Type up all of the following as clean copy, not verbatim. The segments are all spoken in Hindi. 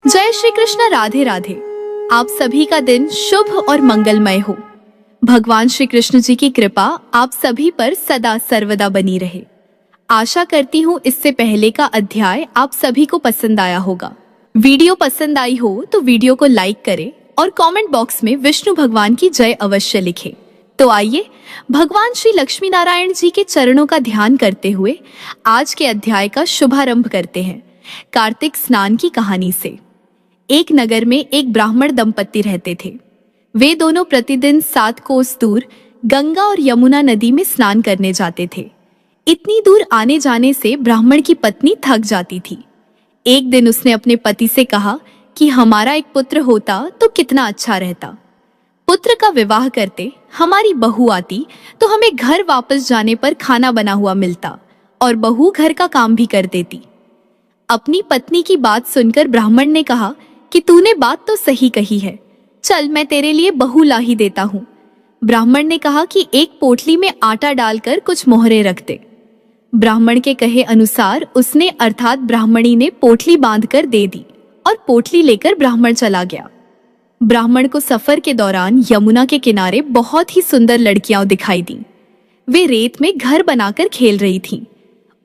जय श्री कृष्ण। राधे राधे। आप सभी का दिन शुभ और मंगलमय हो। भगवान श्री कृष्ण जी की कृपा आप सभी पर सदा सर्वदा बनी रहे। आशा करती हूँ इससे पहले का अध्याय आप सभी को पसंद आया होगा। वीडियो पसंद आई हो तो वीडियो को लाइक करें और कमेंट बॉक्स में विष्णु भगवान की जय अवश्य लिखें। तो आइए भगवान श्री लक्ष्मी नारायण जी के चरणों का ध्यान करते हुए आज के अध्याय का शुभारंभ करते हैं। कार्तिक स्नान की कहानी से। एक नगर में एक ब्राह्मण दंपत्ति रहते थे। वे दोनों प्रतिदिन 7 कोस दूर गंगा और यमुना नदी में स्नान करने जाते थे। इतनी दूर आने जाने से ब्राह्मण की पत्नी थक जाती थी। एक दिन उसने अपने पति से कहा कि हमारा एक पुत्र होता तो कितना अच्छा रहता। पुत्र का विवाह करते हमारी बहू आती तो हमें घर वापस जाने पर खाना बना हुआ मिलता और बहू घर का काम भी कर देती। अपनी पत्नी की बात सुनकर ब्राह्मण ने कहा कि तूने बात तो सही कही है, चल मैं तेरे लिए बहू ला ही देता हूँ। ब्राह्मण ने कहा कि एक पोटली में आटा डालकर कुछ मोहरे रख दे। ब्राह्मण के कहे अनुसार उसने अर्थात ब्राह्मणी ने पोटली बांधकर दे दी और पोटली लेकर ब्राह्मण चला गया। ब्राह्मण को सफर के दौरान यमुना के किनारे बहुत ही सुंदर लड़कियां दिखाई दी। वे रेत में घर बनाकर खेल रही थीं।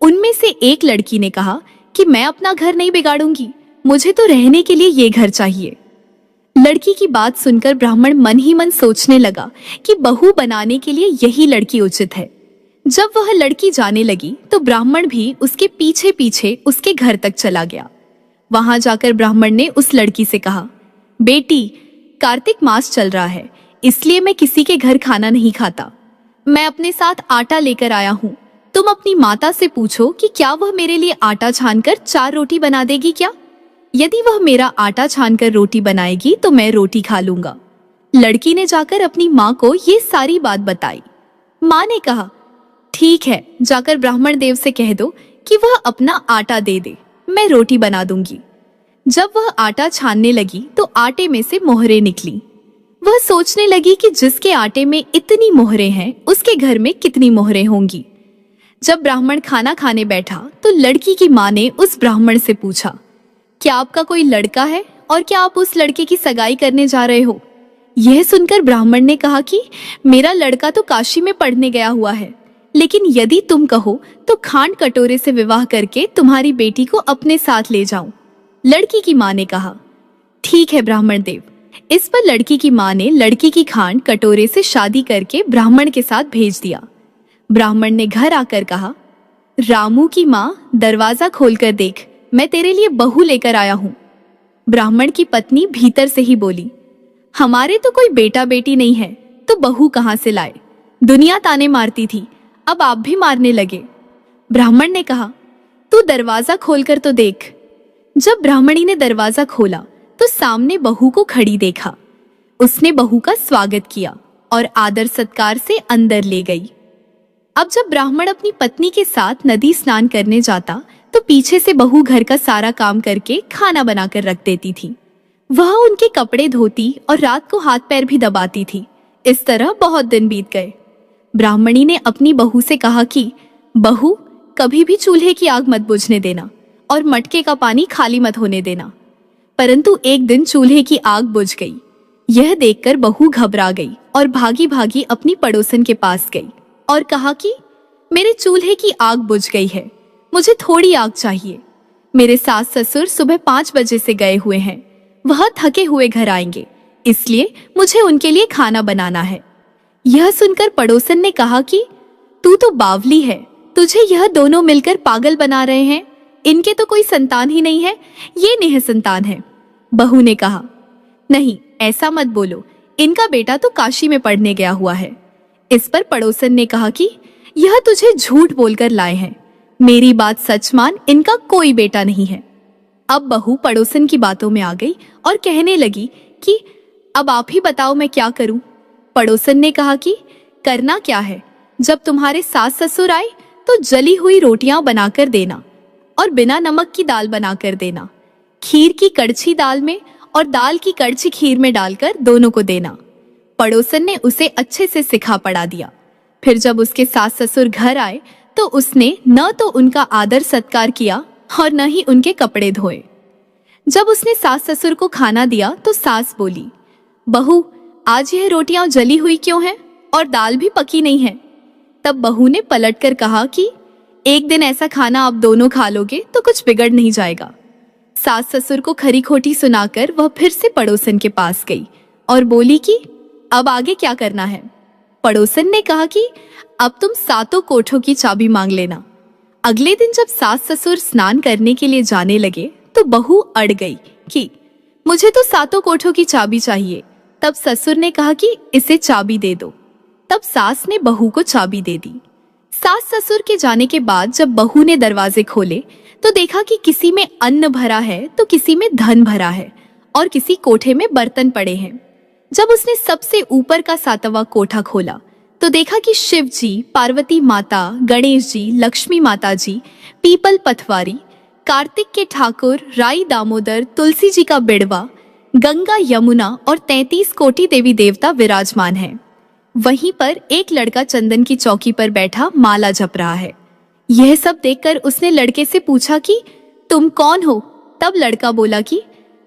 उनमें से एक लड़की ने कहा कि मैं अपना घर नहीं बिगाड़ूंगी, मुझे तो रहने के लिए ये घर चाहिए। लड़की की बात सुनकर ब्राह्मण मन ही मन सोचने लगा कि बहू बनाने के लिए यही लड़की उचित है। जब वह लड़की जाने लगी तो ब्राह्मण भी उसके पीछे पीछे उसके घर तक चला गया। वहां जाकर ब्राह्मण ने उस लड़की से कहा, बेटी, कार्तिक मास चल रहा है, इसलिए मैं किसी के घर खाना नहीं खाता। मैं अपने साथ आटा लेकर आया हूँ। तुम अपनी माता से पूछो कि क्या वह मेरे लिए आटा छानकर 4 रोटी बना देगी क्या? यदि वह मेरा आटा छानकर रोटी बनाएगी तो मैं रोटी खा लूंगा। लड़की ने जाकर अपनी माँ को ये सारी बात बताई। माँ ने कहा, ठीक है, जाकर ब्राह्मण देव से कह दो कि वह अपना आटा दे दे, मैं रोटी बना दूंगी। जब वह आटा छानने लगी तो आटे में से मोहरे निकली। वह सोचने लगी कि जिसके आटे में इतनी मोहरे हैं उसके घर में कितनी मोहरे होंगी। जब ब्राह्मण खाना खाने बैठा तो लड़की की माँ ने उस ब्राह्मण से पूछा, क्या आपका कोई लड़का है और क्या आप उस लड़के की सगाई करने जा रहे हो? यह सुनकर ब्राह्मण ने कहा कि मेरा लड़का तो काशी में पढ़ने गया हुआ है, लेकिन यदि तुम कहो तो खांड कटोरे से विवाह करके तुम्हारी बेटी को अपने साथ ले जाऊं। लड़की की माँ ने कहा, ठीक है ब्राह्मण देव। इस पर लड़की की माँ ने लड़की की खांड कटोरे से शादी करके ब्राह्मण के साथ भेज दिया। ब्राह्मण ने घर आकर कहा, रामू की माँ, दरवाजा खोलकर देख, मैं तेरे लिए बहू लेकर आया हूँ। ब्राह्मण की पत्नी भीतर से ही बोली, हमारे तो कोई बेटा बेटी नहीं है, तो बहू कहाँ से लाए? दुनिया ताने मारती थी, अब आप भी मारने लगे। ब्राह्मण ने कहा, तू दरवाजा खोलकर तो देख। जब ब्राह्मणी ने दरवाजा खोला तो सामने बहू को खड़ी देखा। उसने बहू का स्वागत किया और आदर सत्कार से अंदर ले गई। अब जब ब्राह्मण अपनी पत्नी के साथ नदी स्नान करने जाता तो पीछे से बहू घर का सारा काम करके खाना बनाकर रख देती थी। वह उनके कपड़े धोती और रात को हाथ पैर भी दबाती थी। इस तरह बहुत दिन बीत गए। ब्राह्मणी ने अपनी बहू से कहा कि बहू, कभी भी चूल्हे की आग मत बुझने देना और मटके का पानी खाली मत होने देना। परंतु एक दिन चूल्हे की आग बुझ गई। यह देखकर बहू घबरा गई और भागी भागी अपनी पड़ोसन के पास गई और कहा कि मेरे चूल्हे की आग बुझ गई है, मुझे थोड़ी आग चाहिए। मेरे सास ससुर सुबह 5 बजे से गए हुए हैं, वह थके हुए घर आएंगे, इसलिए मुझे उनके लिए खाना बनाना है। यह सुनकर पड़ोसन ने कहा कि तू तो बावली है, तुझे यह दोनों मिलकर पागल बना रहे हैं। इनके तो कोई संतान ही नहीं है, ये निःसंतान है। बहू ने कहा, नहीं, ऐसा मत बोलो, इनका बेटा तो काशी में पढ़ने गया हुआ है। इस पर पड़ोसन ने कहा कि यह तुझे झूठ बोलकर लाए हैं, मेरी बात सच मान, इनका कोई बेटा नहीं है। अब बहू पड़ोसन की बातों में आ गई और कहने लगी कि अब आप ही बताओ मैं क्या करूं। पड़ोसन ने कहा कि करना क्या है, जब तुम्हारे सास ससुर आए तो जली हुई रोटियां बनाकर देना और बिना नमक की दाल बनाकर देना। खीर की कड़छी दाल में और दाल की कड़छी खीर में डालकर दोनों को देना। पड़ोसन ने उसे अच्छे से सिखा पढ़ा दिया। फिर जब उसके सास ससुर घर आए तो उसने न तो उनका आदर सत्कार किया और न ही उनके कपड़े धोए। जब उसने सास ससुर को खाना दिया तो सास बोली, बहू, आज यह रोटियां जली हुई क्यों हैं और दाल भी पकी नहीं है। तब बहू ने पलटकर कहा कि एक दिन ऐसा खाना आप दोनों खा लोगे तो कुछ बिगड़ नहीं जाएगा। सास ससुर को खरी खोटी सुनाकर वह फिर से पड़ोसन के पास गई और बोली कि अब आगे क्या करना है। पड़ोसन ने कहा कि अब तुम सातों कोठों की चाबी मांग लेना। अगले दिन जब सास ससुर स्नान करने के लिए जाने लगे तो बहू अड़ गई कि मुझे तो सातों कोठों की चाबी चाहिए। तब ससुर ने कहा कि इसे चाबी दे दो। तब सास ने बहू को चाबी दे दी। सास ससुर के जाने के बाद जब बहू ने दरवाजे खोले तो देखा कि किसी में अन्न भरा है तो किसी में धन भरा है और किसी कोठे में बर्तन पड़े हैं। जब उसने सबसे ऊपर का 7वां कोठा खोला तो देखा कि शिव जी, पार्वती माता, गणेश जी, लक्ष्मी माता जी, पीपल पथवारी, कार्तिक के ठाकुर, राई दामोदर, तुलसी जी का बिड़वा, गंगा, यमुना और 33 कोटि देवी देवता विराजमान हैं। वहीं पर एक लड़का चंदन की चौकी पर बैठा माला जप रहा है। यह सब देखकर उसने लड़के से पूछा कि तुम कौन हो। तब लड़का बोला कि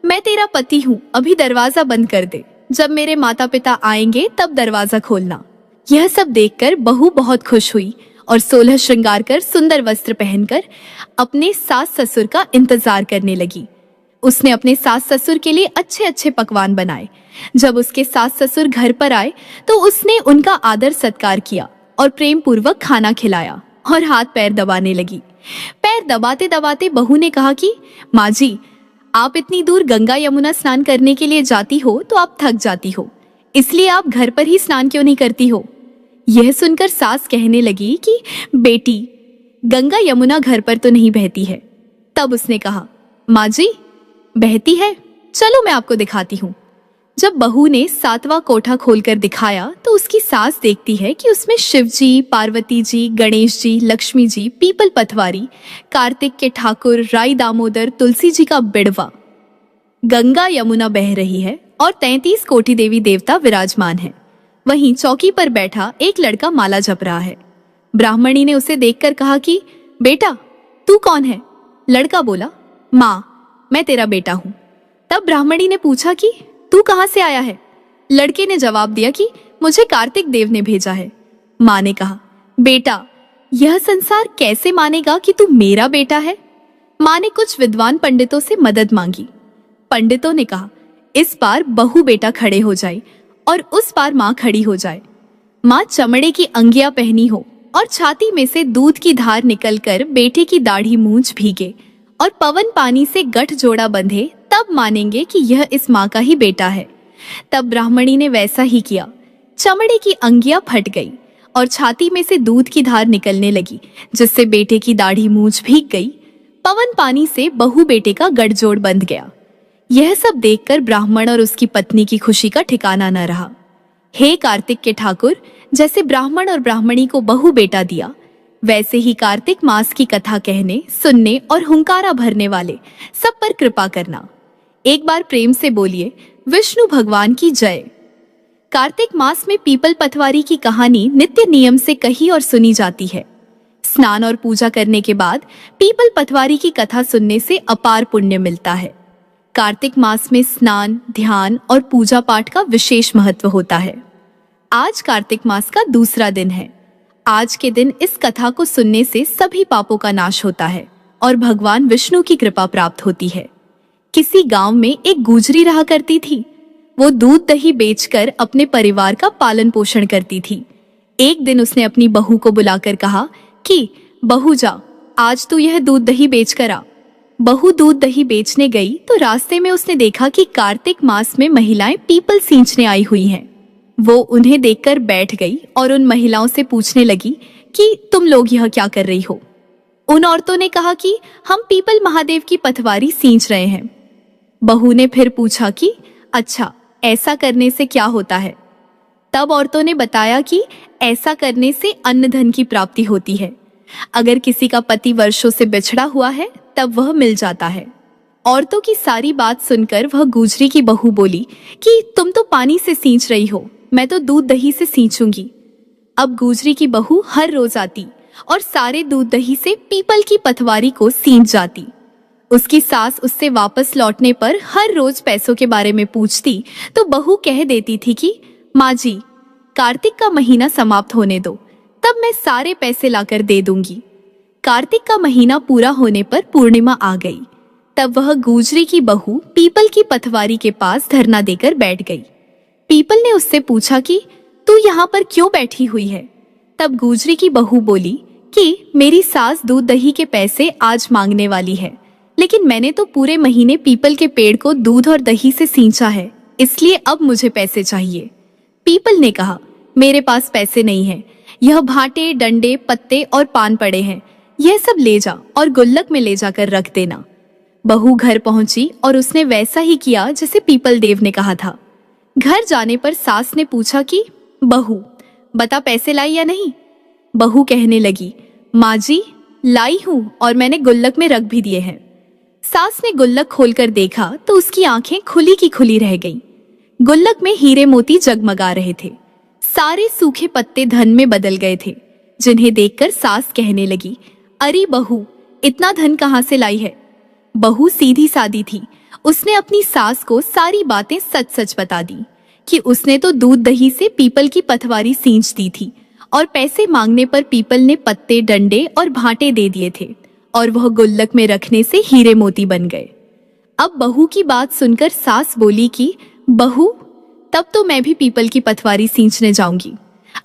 मैं तेरा पति हूँ, अभी दरवाजा बंद कर दे, जब मेरे माता पिता आएंगे तब दरवाजा खोलना। यह सब देखकर बहू बहुत खुश हुई और 16 श्रृंगार कर सुंदर वस्त्र पहनकर अपने सास ससुर का इंतजार करने लगी। उसने अपने सास ससुर के लिए अच्छे अच्छे पकवान बनाए। जब उसके सास ससुर घर पर आए तो उसने उनका आदर सत्कार किया और प्रेम पूर्वक खाना खिलाया और हाथ पैर दबाने लगी। पैर दबाते दबाते बहू ने कहा कि माँ जी, आप इतनी दूर गंगा यमुना स्नान करने के लिए जाती हो तो आप थक जाती हो, इसलिए आप घर पर ही स्नान क्यों नहीं करती हो। यह सुनकर सास कहने लगी कि बेटी, गंगा यमुना घर पर तो नहीं बहती है। तब उसने कहा, माँ जी बहती है, चलो मैं आपको दिखाती हूँ। जब बहू ने 7वां कोठा खोलकर दिखाया तो उसकी सास देखती है कि उसमें शिव जी, पार्वती जी, गणेश जी, लक्ष्मी जी, पीपल पथवारी, कार्तिक के ठाकुर, राई दामोदर, तुलसी जी का बिड़वा, गंगा यमुना बह रही है और 33 कोटि देवी देवता विराजमान है। वहीं चौकी पर बैठा एक लड़का माला जप रहा है। ब्राह्मणी ने उसे देखकर कहा कि बेटा, तू कौन है। लड़का बोला, माँ, मैं तेरा बेटा हूँ। तब ब्राह्मणी ने पूछा कि तू कहाँ से आया है। लड़के ने जवाब दिया कि मुझे कार्तिक देव ने भेजा है। माँ ने कहा, बेटा, यह संसार कैसे मानेगा कि तू मेरा बेटा है। माँ ने कुछ विद्वान पंडितों से मदद मांगी। पंडितों ने कहा, इस बार बहू बेटा खड़े हो जाए और उस बार माँ खड़ी हो जाए। माँ चमड़े की अंगिया पहनी हो और छाती में से दूध की धार निकलकर बेटे की दाढ़ी मूंछ भीगे और पवन पानी से गठ जोड़ा बंधे, तब मानेंगे कि यह इस माँ का ही बेटा है। तब ब्राह्मणी ने वैसा ही किया। चमड़े की अंगिया फट गई और छाती में से दूध की धार निकलने लगी, जिससे बेटे की दाढ़ी मूंछ भीग गई। पवन पानी से बहू बेटे का गठजोड़ बंध गया। यह सब देखकर ब्राह्मण और उसकी पत्नी की खुशी का ठिकाना न रहा। हे कार्तिक के ठाकुर, जैसे ब्राह्मण और ब्राह्मणी को बहू बेटा दिया, वैसे ही कार्तिक मास की कथा कहने, सुनने और हुंकारा भरने वाले सब पर कृपा करना। एक बार प्रेम से बोलिए, विष्णु भगवान की जय। कार्तिक मास में पीपल पथवारी की कहानी नित्य नियम से कही और सुनी जाती है। स्नान और पूजा करने के बाद पीपल पथवारी की कथा सुनने से अपार पुण्य मिलता है। कार्तिक मास में स्नान, ध्यान और पूजा पाठ का विशेष महत्व होता है। आज कार्तिक मास का दूसरा दिन है। आज के दिन इस कथा को सुनने से सभी पापों का नाश होता है और भगवान विष्णु की कृपा प्राप्त होती है। किसी गांव में एक गुजरी रहा करती थी। वो दूध दही बेचकर अपने परिवार का पालन पोषण करती थी। एक दिन उसने अपनी बहू को बुलाकर कहा कि बहू जा, आज तू यह दूध दही बेच कर आ। बहू दूध दही बेचने गई तो रास्ते में उसने देखा कि कार्तिक मास में महिलाएं पीपल सींचने आई हुई हैं। वो उन्हें देखकर बैठ गई और उन महिलाओं से पूछने लगी कि तुम लोग यह क्या कर रही हो। उन औरतों ने कहा कि हम पीपल महादेव की पथवारी सींच रहे हैं। बहू ने फिर पूछा कि अच्छा, ऐसा करने से क्या होता है। तब औरतों ने बताया कि ऐसा करने से अन्न धन की प्राप्ति होती है। अगर किसी का पति वर्षों से बिछड़ा हुआ है तब वह मिल जाता है। औरतों की सारी बात सुनकर वह गुजरी की बहू बोली कि तुम तो पानी से सींच रही हो, मैं तो दूध दही से सींचूंगी। अब गुजरी की बहू हर रोज आती और सारे दूध दही से पीपल की पथवारी को सींच जाती। उसकी सास उससे वापस लौटने पर हर रोज पैसों के बारे में पूछती तो बहू कह देती थी कि माँ जी, कार्तिक का महीना समाप्त होने दो, तब मैं सारे पैसे लाकर दे दूंगी। कार्तिक का महीना पूरा होने पर पूर्णिमा आ गई। तब वह गुजरी की बहू पीपल की पथवारी के पास धरना देकर बैठ गई। पीपल ने उससे पूछा कि तू यहाँ पर क्यों बैठी हुई है? तब गुजरी की बहू बोली कि मेरी सास दूध दही के पैसे आज मांगने वाली है, लेकिन मैंने तो पूरे महीने पीपल के पेड़ को दूध और दही से सींचा है, इसलिए अब मुझे पैसे चाहिए। पीपल ने कहा, मेरे पास पैसे नहीं है, यह भाटे, डंडे, पत्ते और पान पड़े हैं, यह सब ले जा और गुल्लक में ले जाकर रख देना। बहू घर पहुंची और उसने वैसा ही किया जैसे पीपल देव ने कहा था। घर जाने पर सास ने पूछा कि बहू बता, पैसे लाई या नहीं? बहू कहने लगी, माँ जी लाई हूं और मैंने गुल्लक में रख भी दिए हैं। सास ने गुल्लक खोलकर देखा तो उसकी आंखें खुली की खुली रह गईं। गुल्लक में हीरे मोती जगमगा रहे थे। सारे सूखे पत्ते धन में बदल गए थे, जिन्हें देखकर सास कहने लगी, अरे बहू, इतना धन कहाँ से लाई है? बहू सीधी सादी थी। उसने अपनी सास को सारी बातें सच सच बता दी कि उसने तो दूध दही से पीपल की पथवारी सींच दी थी और पैसे मांगने पर पीपल ने पत्ते, डंडे और भाटे दे दिए थे और वह गुल्लक में रखने से हीरे मोती बन गए। अब बहू की बात सुनकर सास बोली कि बहू, तब तो मैं भी पीपल की पथवारी सींचने जाऊंगी।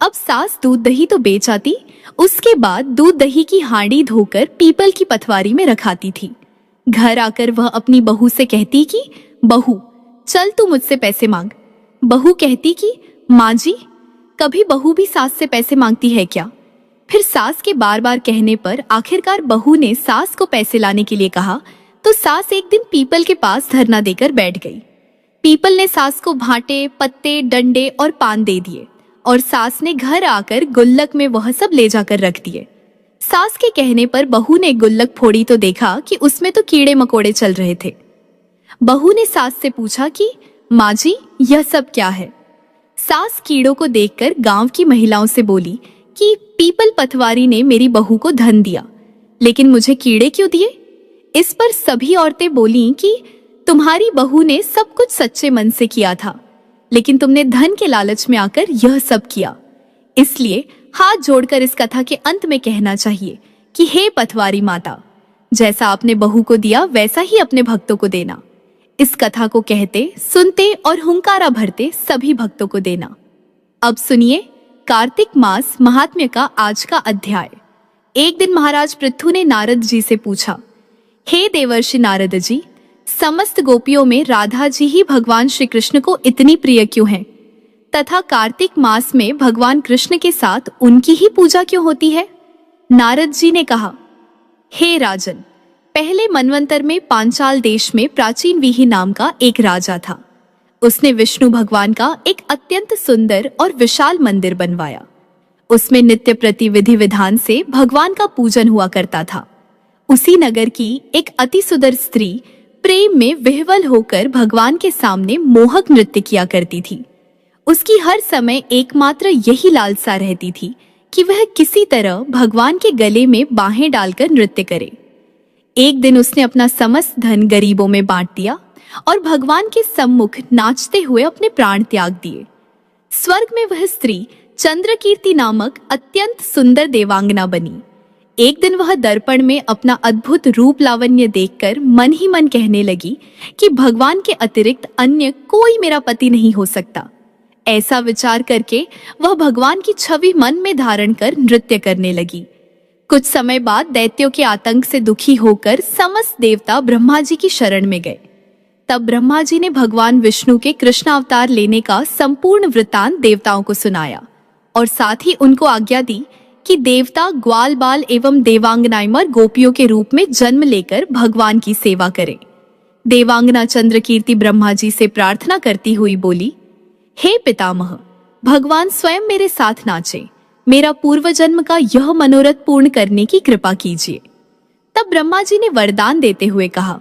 अब सास दूध दही तो बेच आती, उसके बाद दूध दही की हांडी धोकर पीपल की पथवारी में रखाती थी। घर आकर वह अपनी बहू से कहती कि बहू चल, तू मुझसे पैसे मांग। बहू कहती कि माँ जी, कभी बहू भी सास से पैसे मांगती है क्या? फिर सास के बार बार कहने पर आखिरकार बहू ने सास को पैसे लाने के लिए कहा तो सास एक दिन पीपल के पास धरना देकर बैठ गई। पीपल ने सास को भाटे, पत्ते, डंडे और पान दे दिए और सास ने घर आकर गुल्लक में वह सब ले जाकर रख दिए। सास के कहने पर बहू ने गुल्लक फोड़ी तो देखा कि उसमें तो कीड़े मकोड़े चल रहे थे। बहू ने सास से पूछा कि माँ जी, यह सब क्या है? सास कीड़ों को देखकर गांव की महिलाओं से बोली कि पीपल पथवारी ने मेरी बहू को धन दिया, लेकिन मुझे कीड़े क्यों दिए? इस पर सभी औरतें बोलीं कि तुम्हारी बहू ने सब कुछ सच्चे मन से किया था, लेकिन तुमने धन के लालच में आकर यह सब किया। इसलिए हाथ जोड़कर इस कथा के अंत में कहना चाहिए कि हे पथवारी माता, जैसा आपने बहू को दिया वैसा ही अपने भक्तों को देना। इस कथा को कहते, सुनते और हुंकारा भरते सभी भक्तों को देना। अब सुनिए कार्तिक मास महात्म्य का आज का अध्याय। एक दिन महाराज पृथु ने नारद जी से पूछा, हे देवर्षि नारद जी, समस्त गोपियों में राधा जी ही भगवान श्री कृष्ण को इतनी प्रिय क्यों हैं? तथा कार्तिक मास में भगवान कृष्ण के साथ उनकी ही पूजा क्यों होती है? नारद जी ने कहा, हे राजन, पहले मनवंतर में पांचाल देश में प्राचीन वीही नाम का एक राजा था। उसने विष्णु भगवान का एक अत्यंत सुंदर और विशाल मंदिर बनवाया। उसमें नित्य प्रति विधि विधान से भगवान का पूजन हुआ करता था। उसी नगर की एक अति सुंदर स्त्री प्रेम में विह्वल होकर भगवान के सामने मोहक नृत्य किया करती थी। उसकी हर समय एकमात्र यही लालसा रहती थी कि वह किसी तरह भगवान के गले में बाहें डालकर नृत्य करे। एक दिन उसने अपना समस्त धन गरीबों में बांट दिया और भगवान के सम्मुख नाचते हुए अपने प्राण त्याग दिए। स्वर्ग में वह स्त्री चंद्रकीर्ति नामक अत्यंत सुंदर देवांगना बनी। एक दिन वह दर्पण में अपना अद्भुत रूप लावण्य देखकर मन ही मन कहने लगी कि भगवान के अतिरिक्त अन्य कोई मेरा पति नहीं हो सकता। ऐसा विचार करके वह भगवान की छवि मन में धारण कर नृत्य करने लगी। कुछ समय बाद दैत्यों के आतंक से दुखी होकर समस्त देवता ब्रह्मा जी की शरण में गए। तब ब्रह्मा जी ने भगवान विष्णु के कृष्णावतार लेने का संपूर्ण वृत्तांत देवताओं को सुनाया और साथ ही उनको आज्ञा दी कि देवता ग्वाल बाल एवं देवांगनाएं गोपियों के रूप में जन्म लेकर भगवान की सेवा करें। देवांगना चंद्रकीर्ति ब्रह्मा जी से प्रार्थना करती हुई बोली, हे पितामह, भगवान स्वयं मेरे साथ नाचे, मेरा पूर्व जन्म का यह मनोरथ पूर्ण करने की कृपा कीजिए। तब ब्रह्मा जी ने वरदान देते हुए कहा,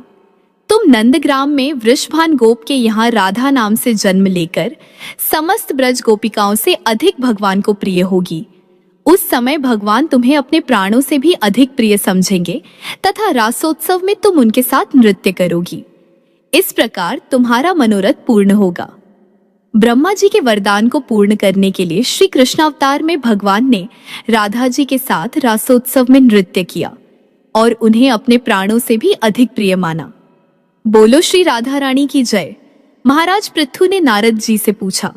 तुम नंदग्राम में वृषभान गोप के यहाँ राधा नाम से जन्म लेकर समस्त ब्रज गोपिकाओं से अधिक भगवान को प्रिय होगी। उस समय भगवान तुम्हें अपने प्राणों से भी अधिक प्रिय समझेंगे तथा रासोत्सव में तुम उनके साथ नृत्य करोगी। इस प्रकार तुम्हारा मनोरथ पूर्ण होगा। ब्रह्मा जी के वरदान को पूर्ण करने के लिए श्री कृष्ण अवतार में भगवान ने राधा जी के साथ रासोत्सव में नृत्य किया और उन्हें अपने प्राणों से भी अधिक प्रिय माना। बोलो श्री राधा रानी की जय। महाराज पृथु ने नारद जी से पूछा,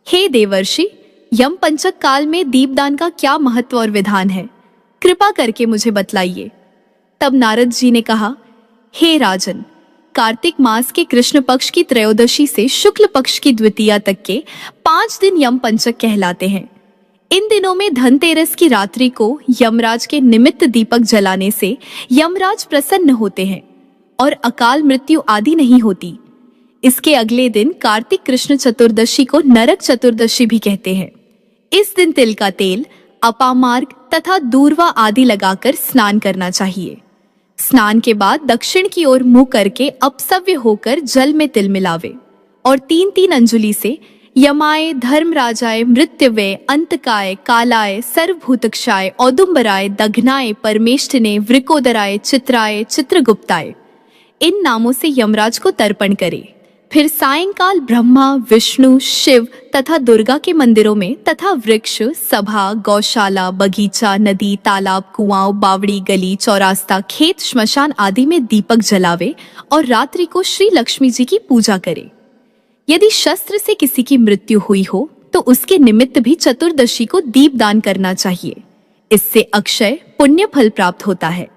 हे देवर्षि, यम पंचक काल में दीपदान का क्या महत्व और विधान है, कृपा करके मुझे बतलाइए। तब नारद जी ने कहा, हे राजन, कार्तिक मास के कृष्ण पक्ष की त्रयोदशी से शुक्ल पक्ष की द्वितीया तक के 5 दिन यम पंचक कहलाते हैं। इन दिनों में धनतेरस की रात्रि को यमराज के निमित्त दीपक जलाने से यमराज प्रसन्न होते हैं और अकाल मृत्यु आदि नहीं होती। इसके अगले दिन कार्तिक कृष्ण चतुर्दशी को नरक चतुर्दशी भी कहते हैं। इस दिन तिल का तेल, अपामार्ग तथा दूर्वा आदि लगाकर स्नान करना चाहिए। स्नान के बाद दक्षिण की ओर मुंह करके अपसव्य होकर जल में तिल मिलावे और 3-3 अंजुलि से यमाय, धर्मराजाय, मृत्युवे, अंतकाय, कालाय, सर्वभूतक्षाय, औदुंबराय, दघनाय, परमेष्ठिने, वृकोदराय, चित्राय, चित्रगुप्ताय इन नामों से यमराज को तर्पण करे। फिर सायंकाल ब्रह्मा, विष्णु, शिव तथा दुर्गा के मंदिरों में तथा वृक्ष, सभा, गौशाला, बगीचा, नदी, तालाब, कुआं, बावड़ी, गली, चौरास्ता, खेत, श्मशान आदि में दीपक जलावे और रात्रि को श्री लक्ष्मी जी की पूजा करे। यदि शस्त्र से किसी की मृत्यु हुई हो तो उसके निमित्त भी चतुर्दशी को दीपदान करना चाहिए। इससे अक्षय पुण्य फल प्राप्त होता है।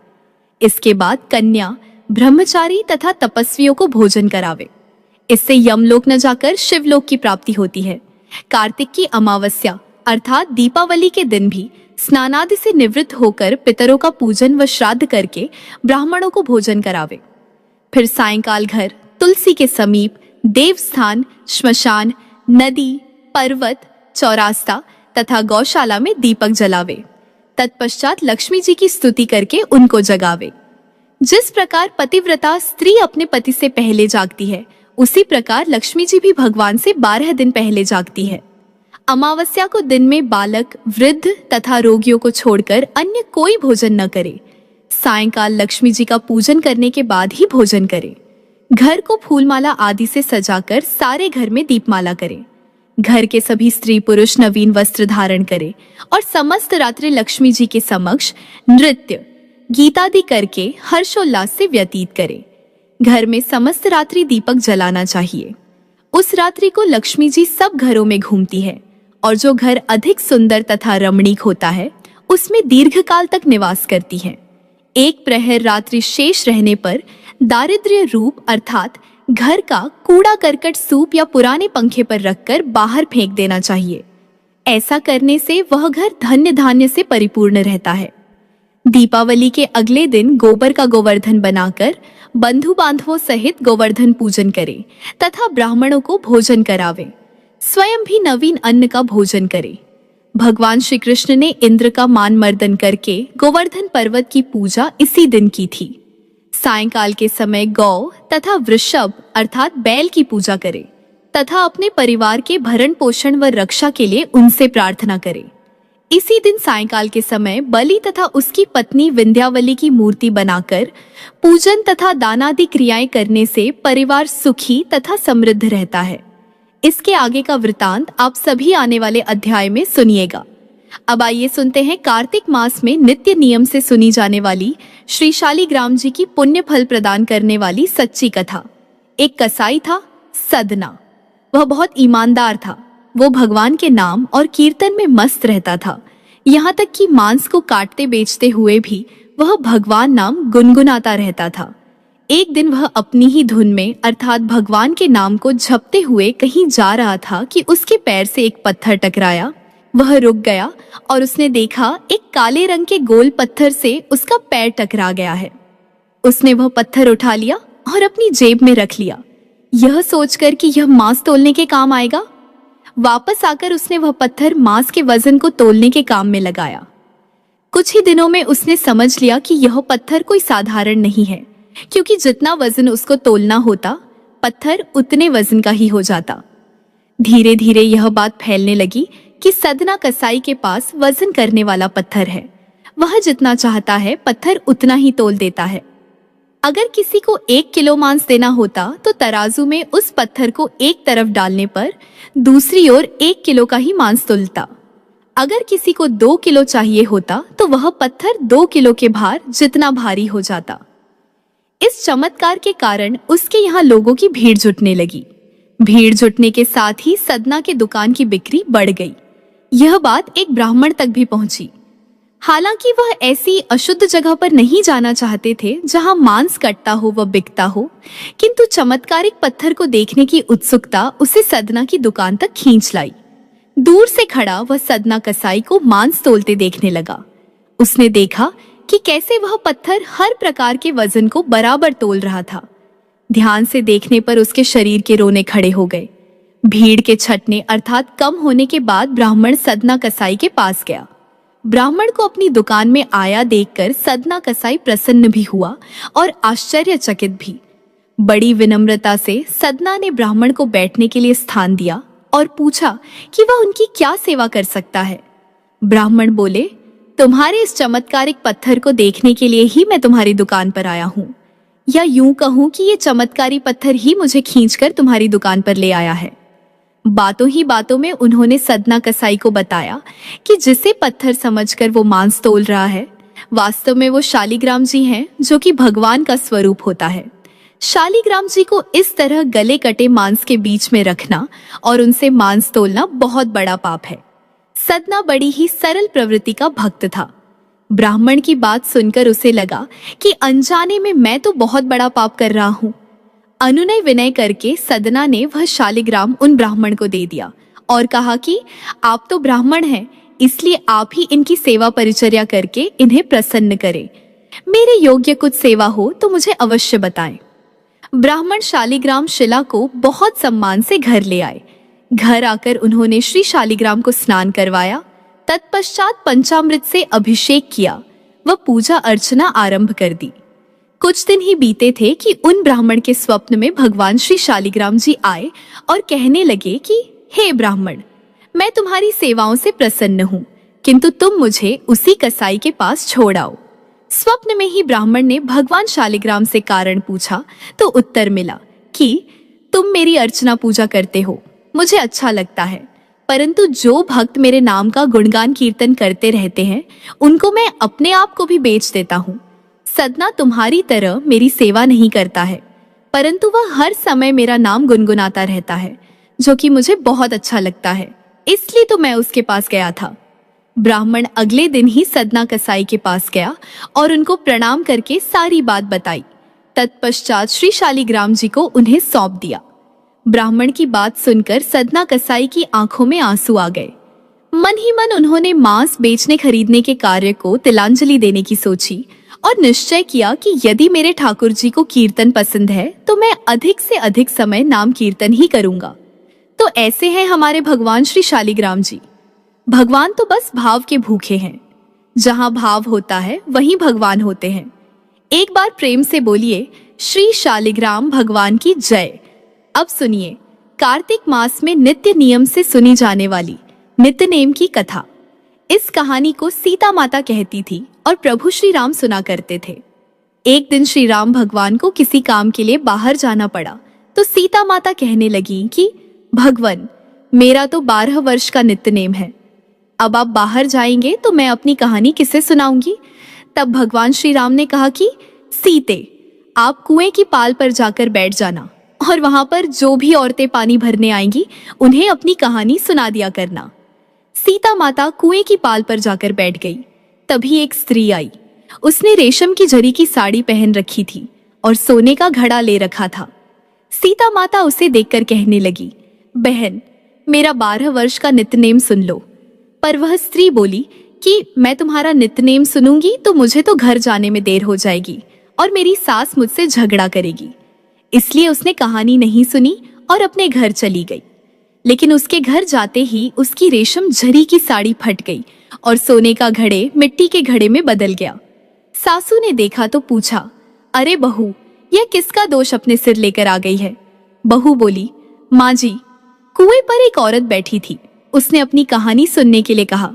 इसके बाद कन्या, ब्रह्मचारी तथा तपस्वियों को भोजन करावे। इससे यमलोक न जाकर शिवलोक की प्राप्ति होती है। कार्तिक की अमावस्या अर्थात दीपावली के दिन भी स्नानादि से निवृत्त होकर पितरों का पूजन व श्राद्ध करके ब्राह्मणों को भोजन करावे। फिर सायंकाल घर, तुलसी के समीप, देवस्थान, श्मशान, नदी, पर्वत, चौरास्ता तथा गौशाला में दीपक जलावे। तत्पश्चात लक्ष्मी जी की स्तुति करके उनको जगावे। जिस प्रकार पतिव्रता स्त्री अपने पति से पहले जागती है, उसी प्रकार लक्ष्मी जी भी भगवान से 12 दिन पहले जागती है। अमावस्या को दिन में बालक, वृद्ध तथा रोगियों को छोड़कर अन्य कोई भोजन न करे। सायंकाल लक्ष्मी जी का पूजन करने के बाद ही भोजन करे। घर को फूलमाला आदि से सजाकर सारे घर में दीपमाला करे। घर के सभी स्त्री पुरुष नवीन वस्त्र धारण करे और समस्त रात्रि लक्ष्मी जी के समक्ष नृत्य, गीतादि करके हर्षोल्लास से व्यतीत करे। घर में समस्त रात्रि दीपक जलाना चाहिए। उस रात्रि को लक्ष्मी जी सब घरों में घूमती है और जो घर अधिक सुंदर तथा रमणीक होता है उसमें दीर्घकाल तक निवास करती है। एक प्रहर रात्रि शेष रहने पर दारिद्र्य रूप अर्थात घर का कूड़ा करकट सूप या पुराने पंखे पर रखकर बाहर फेंक देना चाहिए। ऐसा करने से वह घर धन्य धान्य से परिपूर्ण रहता है। दीपावली के अगले दिन गोबर का गोवर्धन बनाकर बंधु बांधवों सहित गोवर्धन पूजन करे तथा ब्राह्मणों को भोजन करावे। स्वयं भी नवीन अन्न का भोजन करे। भगवान श्री कृष्ण ने इंद्र का मान मर्दन करके गोवर्धन पर्वत की पूजा इसी दिन की थी। सायंकाल के समय गौ तथा वृषभ अर्थात बैल की पूजा करे तथा अपने परिवार के भरण पोषण व रक्षा के लिए उनसे प्रार्थना करे। इसी दिन सायंकाल के समय बलि तथा उसकी पत्नी विंध्यावली की मूर्ति बनाकर पूजन तथा दानादि क्रियाएं करने से परिवार सुखी तथा समृद्ध रहता है। इसके आगे का वृतांत आप सभी आने वाले अध्याय में सुनिएगा। अब आइए सुनते हैं कार्तिक मास में नित्य नियम से सुनी जाने वाली श्री शालिग्राम जी की पुण्य फल प्रदान करने वाली सच्ची कथा। एक कसाई था, सदना। वह बहुत ईमानदार था। वो भगवान के नाम और कीर्तन में मस्त रहता था। यहाँ तक कि मांस को काटते बेचते हुए भी वह भगवान नाम गुनगुनाता रहता था। एक दिन वह अपनी ही धुन में अर्थात भगवान के नाम को जपते हुए कहीं जा रहा था कि उसके पैर से एक पत्थर टकराया। वह रुक गया और उसने देखा एक काले रंग के गोल पत्थर से उसका पैर टकरा गया है। उसने वह पत्थर उठा लिया और अपनी जेब में रख लिया, यह सोचकर कि यह मांस तोलने के काम आएगा। वापस आकर उसने वह पत्थर मांस के वजन को तोलने के काम में लगाया। कुछ ही दिनों में उसने समझ लिया कि यह पत्थर कोई साधारण नहीं है, क्योंकि जितना वजन उसको तोलना होता पत्थर उतने वजन का ही हो जाता। धीरे धीरे यह बात फैलने लगी कि सदना कसाई के पास वजन करने वाला पत्थर है। वह जितना चाहता है पत्थर उतना ही तोल देता है। अगर किसी को 1 किलो मांस देना होता तो तराजू में उस पत्थर को एक तरफ डालने पर दूसरी ओर 1 किलो का ही मांस तुलता। अगर किसी को 2 किलो चाहिए होता तो वह पत्थर 2 किलो के भार जितना भारी हो जाता। इस चमत्कार के कारण उसके यहाँ लोगों की भीड़ जुटने लगी। भीड़ जुटने के साथ ही सदना के दुकान की बिक्री बढ़ गई। यह बात एक ब्राह्मण तक भी पहुंची। हालांकि वह ऐसी अशुद्ध जगह पर नहीं जाना चाहते थे जहां मांस कटता हो व बिकता हो, किंतु चमत्कारिक पत्थर को देखने की उत्सुकता उसे सदना की दुकान तक खींच लाई। दूर से खड़ा वह सदना कसाई को मांस तोलते देखने लगा। उसने देखा कि कैसे वह पत्थर हर प्रकार के वजन को बराबर तोल रहा था। ध्यान से देखने पर उसके शरीर के रोने खड़े हो गए। भीड़ के छटने अर्थात कम होने के बाद ब्राह्मण सदना कसाई के पास गया। ब्राह्मण को अपनी दुकान में आया देखकर सदना कसाई प्रसन्न भी हुआ और आश्चर्यचकित भी। बड़ी विनम्रता से सदना ने ब्राह्मण को बैठने के लिए स्थान दिया और पूछा कि वह उनकी क्या सेवा कर सकता है। ब्राह्मण बोले, तुम्हारे इस चमत्कारिक पत्थर को देखने के लिए ही मैं तुम्हारी दुकान पर आया हूँ, या यूं कहूं कि ये चमत्कारी पत्थर ही मुझे खींचकर तुम्हारी दुकान पर ले आया है। बातों ही बातों में उन्होंने सदना कसाई को बताया कि जिसे पत्थर समझकर वो मांस तोल रहा है, वास्तव में वो शालिग्राम जी हैं, जो कि भगवान का स्वरूप होता है। शालिग्राम जी को इस तरह गले कटे मांस के बीच में रखना और उनसे मांस तोलना बहुत बड़ा पाप है। सदना बड़ी ही सरल प्रवृत्ति का भक्त था। ब्राह्मण की बात सुनकर उसे लगा कि अनजाने में मैं तो बहुत बड़ा पाप कर रहा हूँ। अनुनय विनय करके सदना ने वह शालिग्राम उन ब्राह्मण को दे दिया और कहा कि आप तो ब्राह्मण हैं, इसलिए आप ही इनकी सेवा परिचर्या करके इन्हें प्रसन्न करें। मेरे योग्य कुछ सेवा हो तो मुझे अवश्य बताएं। ब्राह्मण शालिग्राम शिला को बहुत सम्मान से घर ले आए। घर आकर उन्होंने श्री शालिग्राम को स्नान करवाया। तत्पश्चात पंचामृत से अभिषेक किया व पूजा अर्चना आरंभ कर दी। कुछ दिन ही बीते थे कि उन ब्राह्मण के स्वप्न में भगवान श्री शालिग्राम जी आए और कहने लगे कि हे ब्राह्मण, मैं तुम्हारी सेवाओं से प्रसन्न हूँ, किंतु तुम मुझे उसी कसाई के पास छोड़ आओ। स्वप्न में ही ब्राह्मण ने भगवान शालिग्राम से कारण पूछा तो उत्तर मिला कि तुम मेरी अर्चना पूजा करते हो, मुझे अच्छा लगता है, परंतु जो भक्त मेरे नाम का गुणगान कीर्तन करते रहते हैं उनको मैं अपने आप को भी बेच देता हूँ। सदना तुम्हारी तरह मेरी सेवा नहीं करता है, परंतु वह हर समय मेरा नाम गुनगुनाता रहता है, जो कि मुझे बहुत अच्छा लगता है, इसलिए तो मैं उसके पास गया था। ब्राह्मण अगले दिन ही सदना कसाई के पास गया और उनको प्रणाम करके सारी बात बताई। तत्पश्चात श्री शालिग्राम जी को उन्हें सौंप दिया। ब्राह्मण की बात सुनकर सदना कसाई की आंखों में आंसू आ गए। मन ही मन उन्होंने मांस बेचने खरीदने के कार्य को तिलांजलि देने की सोची और निश्चय किया कि यदि मेरे ठाकुर जी को कीर्तन पसंद है तो मैं अधिक से अधिक समय नाम कीर्तन ही करूंगा। तो ऐसे हैं हमारे भगवान श्री शालिग्राम जी। भगवान तो बस भाव के भूखे हैं। जहां भाव होता है वहीं भगवान होते हैं। एक बार प्रेम से बोलिए, श्री शालिग्राम भगवान की जय। अब सुनिए कार्तिक मास में नित्य नियम से सुनी जाने वाली नित्यनेम की कथा। इस कहानी को सीता माता कहती थी और प्रभु श्री राम सुना करते थे। एक दिन श्री राम भगवान को किसी काम के लिए बाहर जाना पड़ा तो सीता माता कहने लगी कि भगवान, मेरा तो 12 वर्ष का नित्यनेम है, अब आप बाहर जाएंगे तो मैं अपनी कहानी किसे सुनाऊंगी। तब भगवान श्री राम ने कहा कि सीते, आप कुएं की पाल पर जाकर बैठ जाना और वहां पर जो भी औरतें पानी भरने आएंगी उन्हें अपनी कहानी सुना दिया करना। सीता माता कुएं की पाल पर जाकर बैठ गई। तभी एक स्त्री आई। उसने रेशम की जरी की साड़ी पहन रखी थी और सोने का घड़ा ले रखा था। सीता माता उसे देखकर कहने लगी, बहन, मेरा 12 वर्ष का नित्यनेम सुन लो। पर वह स्त्री बोली कि मैं तुम्हारा नित्यनेम सुनूंगी तो मुझे तो घर जाने में देर हो जाएगी और मेरी सास मुझसे झगड़ा करेगी। इसलिए उसने कहानी नहीं सुनी और अपने घर चली गई। लेकिन उसके घर जाते ही उसकी रेशम जरी की साड़ी फट गई और सोने का घड़े मिट्टी के घड़े में बदल गया। सासू ने देखा तो पूछा, अरे बहू, यह किसका दोष अपने सिर लेकर आ गई है। बहू बोली, माँ जी, कुएं पर एक औरत बैठी थी, उसने अपनी कहानी सुनने के लिए कहा,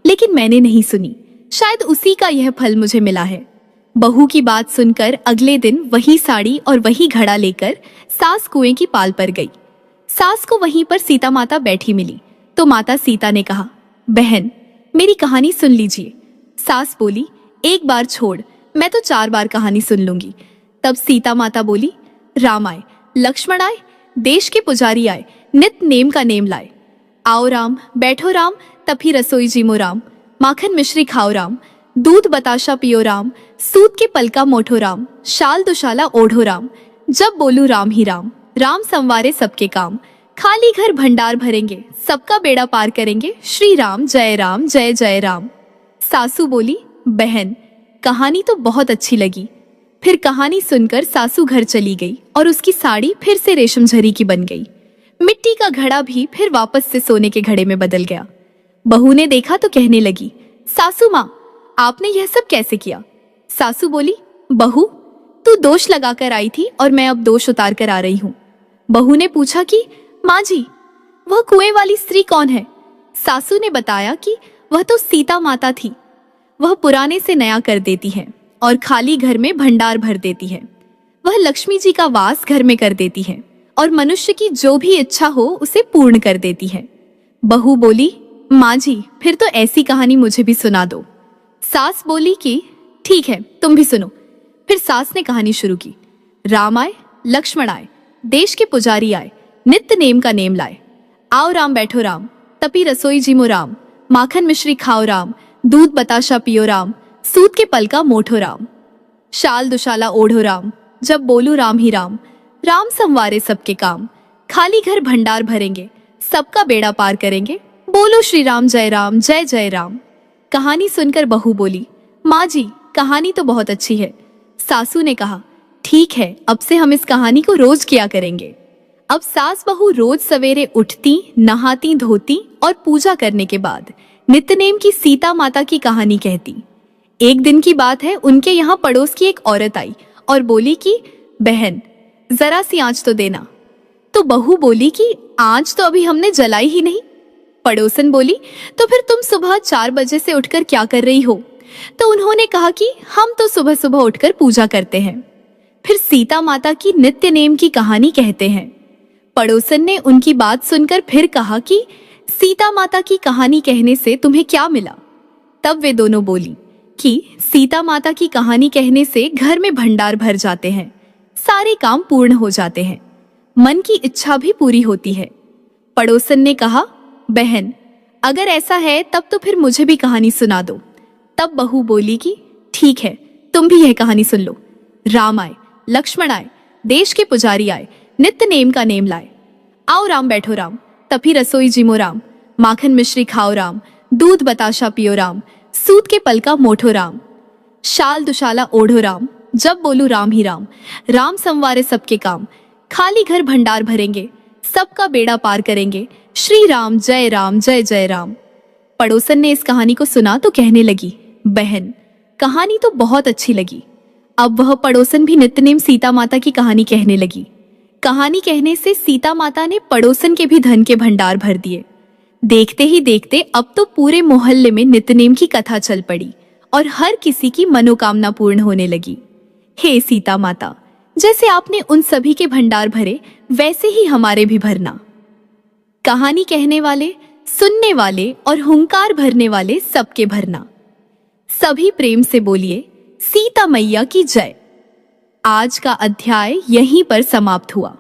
लेकिन मैंने नहीं सुनी। शायद उसी का यह फल मुझे मिला है। बहू की बात सुनकर अगले दिन वही साड़ी और वही घड़ा लेकर सास कुएं की पाल पर गई। सास को वहीं पर सीता माता बैठी मिली तो माता सीता ने कहा, बहन मेरी कहानी सुन लीजिए। सास बोली, एक बार छोड़, मैं तो 4 बार कहानी सुन लूंगी। तब सीता माता बोली, राम आए, लक्ष्मण आए, देश के पुजारी आए, नित नेम का नेम लाए। आओ राम, बैठो राम, तभी रसोई जीमो राम, माखन मिश्री खाओ राम, दूध बताशा पियो राम, सूत के पलका मोठो राम, शाल दुशाला ओढ़ो राम, जब बोलू राम ही राम, राम संवारे सबके काम, खाली घर भंडार भरेंगे, सबका बेड़ा पार करेंगे, श्री राम जय जय राम। सासू बोली, बहन कहानी तो बहुत अच्छी लगी। फिर कहानी सुनकर सासू घर चली गई और उसकी साड़ी फिर से रेशम झरी की बन गई। मिट्टी का घड़ा भी फिर वापस से सोने के घड़े में बदल गया। बहू ने देखा तो कहने लगी, सासू माँ आपने यह सब कैसे किया? सासू बोली, बहू तू दोष लगाकर आई थी और मैं अब दोष उतार कर आ रही हूँ। बहू ने पूछा कि माँ जी वह कुएं वाली स्त्री कौन है? सासू ने बताया कि वह तो सीता माता थी। वह पुराने से नया कर देती है और खाली घर में भंडार भर देती है। वह लक्ष्मी जी का वास घर में कर देती है और मनुष्य की जो भी इच्छा हो उसे पूर्ण कर देती है। बहू बोली, माँ जी फिर तो ऐसी कहानी मुझे भी सुना दो। सास बोली कि ठीक है तुम भी सुनो। फिर सास ने कहानी शुरू की। राम आए, लक्ष्मण आए, देश के पुजारी आए, नित्य नेम का नेम लाए। आओ राम, बैठो राम, तपी रसोई जीमो राम, माखन मिश्री खाओ राम, दूध बताशा पियो राम, सूत के पलका मोठो राम, शाल दुशाला ओढ़ो राम, जब बोलू राम ही राम, राम संवारे सबके काम, खाली घर भंडार भरेंगे, सबका बेड़ा पार करेंगे, बोलो श्री राम जय जय राम। कहानी सुनकर बहू बोली, माँ जी कहानी तो बहुत अच्छी है। सासू ने कहा, ठीक है अब से हम इस कहानी को रोज किया करेंगे। अब सास बहू रोज सवेरे उठती, नहाती धोती और पूजा करने के बाद नित्यनेम की सीता माता की कहानी कहती। एक दिन की बात है, उनके यहाँ पड़ोस की एक औरत आई और बोली कि बहन जरा सी आंच तो देना। तो बहू बोली कि आंच तो अभी हमने जलाई ही नहीं। पड़ोसन बोली, तो फिर तुम सुबह 4 बजे से उठकर क्या कर रही हो? तो उन्होंने कहा कि हम तो सुबह सुबह उठकर पूजा करते हैं। फिर सीता माता की नित्य नेम की कहानी कहते हैं। पड़ोसन ने उनकी बात सुनकर फिर कहा कि सीता माता की कहानी कहने से तुम्हें क्या मिला? तब वे दोनों बोली कि सीता माता की कहानी कहने से घर में भंडार भर जाते हैं, सारे काम पूर्ण हो जाते हैं, मन की इच्छा भी पूरी होती है। पड़ोसन ने कहा, बहन अगर ऐसा है तब तो फिर मुझे भी कहानी सुना दो। तब बहू बोली कि ठीक है तुम भी यह कहानी सुन लो। राम आए, लक्ष्मण आए, देश के पुजारी आए, नित्य नेम का नेम लाए। आओ राम, बैठो राम, तभी रसोई जीमो राम, माखन मिश्री खाओ राम, दूध बताशा पियो राम, सूत के पलका मोठो राम, शाल दुशाला ओढ़ो राम, जब बोलू राम ही राम, राम संवारे सबके काम, खाली घर भंडार भरेंगे, सबका बेड़ा पार करेंगे, श्री राम जय जय राम। पड़ोसन ने इस कहानी को सुना तो कहने लगी, बहन कहानी तो बहुत अच्छी लगी। अब वह पड़ोसन भी नित्यनेम सीता माता की कहानी कहने लगी। कहानी कहने से सीता माता ने पड़ोसन के भी धन के भंडार भर दिए। देखते ही देखते अब तो पूरे मोहल्ले में नित्यनेम की कथा चल पड़ी और हर किसी की मनोकामना पूर्ण होने लगी। हे सीता माता, जैसे आपने उन सभी के भंडार भरे वैसे ही हमारे भी भरना। कहानी कहने वाले, सुनने वाले और हुंकार भरने वाले सबके भरना। सभी प्रेम से बोलिए सीता मैया की जय। आज का अध्याय यहीं पर समाप्त हुआ।